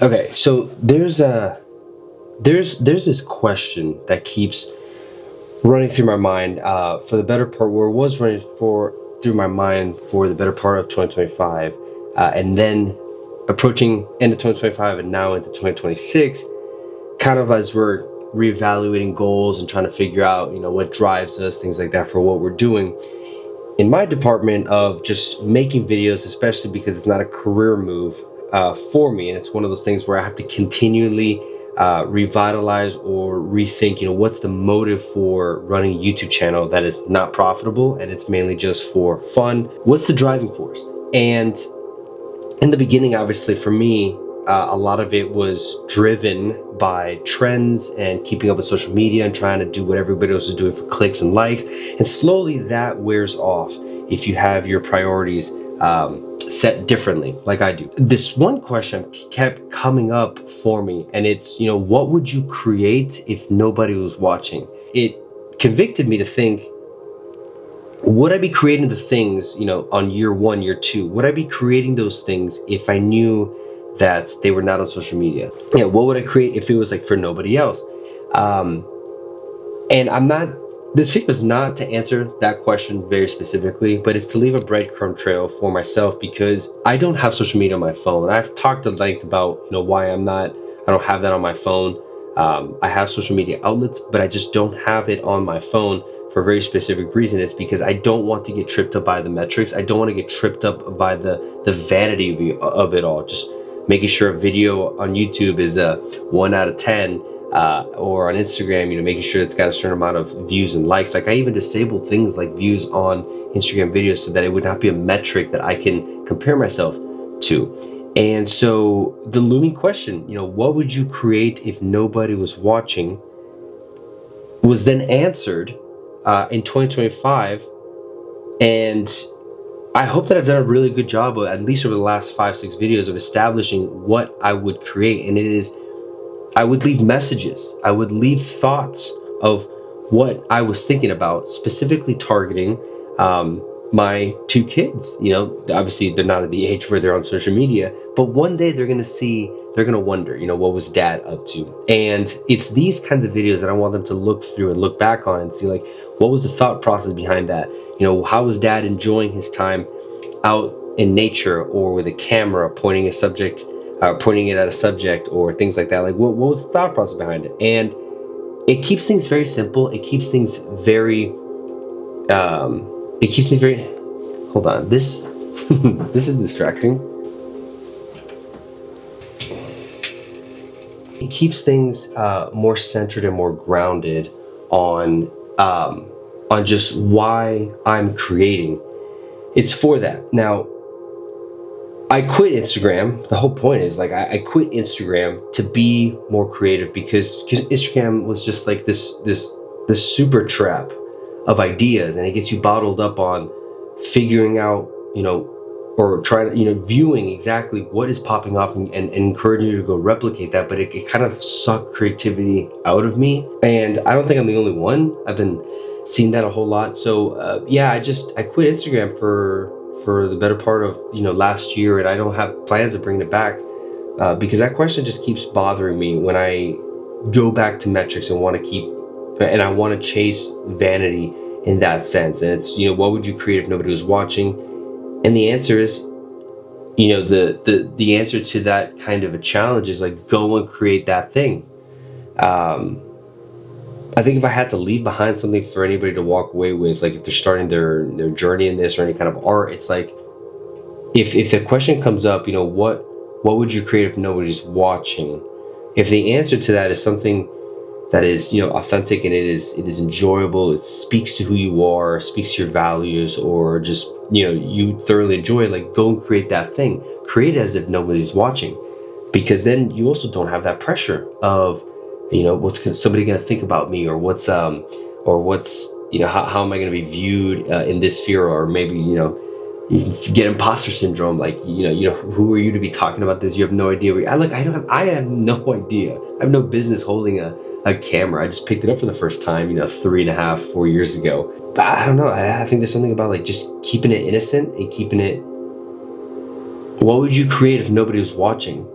Okay, so there's this question that keeps running through my mind for the better part, where it was running for through my mind for the better part of 2025, and then approaching end of 2025 and now into 2026, kind of as we're reevaluating goals and trying to figure out, what drives us, things like that for what we're doing. In my department of just making videos, especially because it's not a career move for me, and it's one of those things where I have to continually revitalize or rethink, what's the motive for running a YouTube channel that is not profitable and it's mainly just for fun? What's the driving force? And in the beginning, obviously for me, a lot of it was driven by trends and keeping up with social media and trying to do what everybody else is doing for clicks and likes. And slowly that wears off if you have your priorities set differently, like I do. This one question kept coming up for me, and it's, what would you create if nobody was watching? It convicted me to think, would I be creating the things, on year one, year two? Would I be creating those things if I knew that they were not on social media? What would I create if it was like for nobody else? And this video is not to answer that question very specifically, but it's to leave a breadcrumb trail for myself, because I don't have social media on my phone. I've talked at length about, why I don't have that on my phone. I have social media outlets, but I just don't have it on my phone for a very specific reason. It's because I don't want to get tripped up by the metrics. I don't want to get tripped up by the vanity of it all. Just making sure a video on YouTube is a 1 out of 10, or on Instagram, making sure it's got a certain amount of views and likes. Like I even disabled things like views on Instagram videos so that it would not be a metric that I can compare myself to. And so the looming question, what would you create if nobody was watching, was then answered in 2025. And I hope that I've done a really good job of, at least over the last 5-6 videos, of establishing what I would create. And it is, I would leave messages. I would leave thoughts of what I was thinking about, specifically targeting my 2 kids. Obviously they're not at the age where they're on social media, but one day they're going to wonder, what was dad up to? And it's these kinds of videos that I want them to look through and look back on and see, like, what was the thought process behind that? How was dad enjoying his time out in nature or with a camera pointing it at a subject or things like that? Like, what was the thought process behind it? And it keeps things very simple. It keeps things very, hold on, this is distracting. It keeps things more centered and more grounded on just why I'm creating. It's for that. Now, I quit Instagram. The whole point is, like, I quit Instagram to be more creative, because Instagram was just like this super trap of ideas, and it gets you bottled up on figuring out, or trying to, viewing exactly what is popping off and encouraging you to go replicate that. But it kind of sucked creativity out of me. And I don't think I'm the only one. I've been seeing that a whole lot. So I quit Instagram for the better part of, last year. And I don't have plans of bringing it back because that question just keeps bothering me when I go back to metrics and want to chase vanity in that sense. And it's, what would you create if nobody was watching? And the answer is, the answer to that kind of a challenge is, like, go and create that thing. I think if I had to leave behind something for anybody to walk away with, like if they're starting their journey in this or any kind of art, it's like, if the question comes up, what would you create if nobody's watching? If the answer to that is something that is, authentic and it is enjoyable, it speaks to who you are, speaks to your values, or just, you thoroughly enjoy, like, go and create that thing. Create it as if nobody's watching, because then you also don't have that pressure of, what's somebody going to think about me, or what's how am I going to be viewed in this sphere, or maybe, you get imposter syndrome, like, who are you to be talking about this? You have no idea. I have no idea. I have no business holding a camera. I just picked it up for the first time, 3.5-4 years ago. But I don't know. I think there's something about, like, just keeping it innocent and keeping it. What would you create if nobody was watching?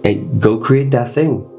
and go create that thing.